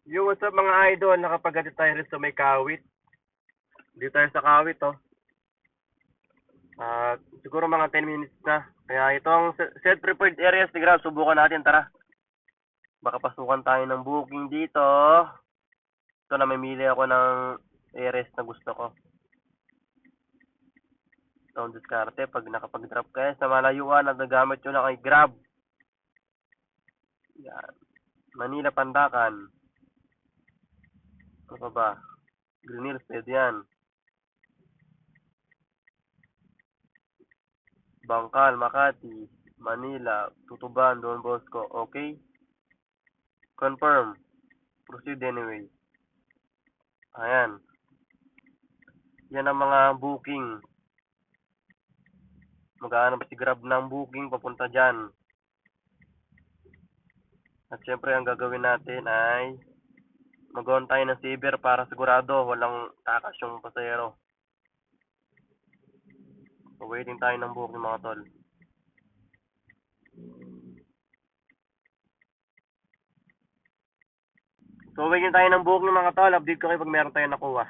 Yung what's up mga idol, nakapagati tayo rin sa may kawit. Dito tayo sa kawit, oh. Siguro mga 10 minutes na. Kaya itong set-prepared areas ni Grab, subukan natin, tara. Baka pasukan tayo ng booking dito. Ito na, mamili ako ng areas na gusto ko. Ito ang diskarte pag nakapag-drop kayo sa malayuan at nagamit nyo na kay Grab. Yan. Manila, Pandacan. Ano pa ba? Green Hills, pwede yan. Bangkal, Makati, Manila, Tutuban, Don Bosco. Okay? Confirm. Proceed anyway. Ayan. Yan ang mga booking. Maghahanap si Grab ng booking papunta dyan. At syempre ang gagawin natin ay mag-on tayo ng saver para sigurado walang takas yung pasahero. So waiting tayo ng booking mga tol. So waiting tayo ng booking mga tol. Update ko kayo pag meron tayo nakuha.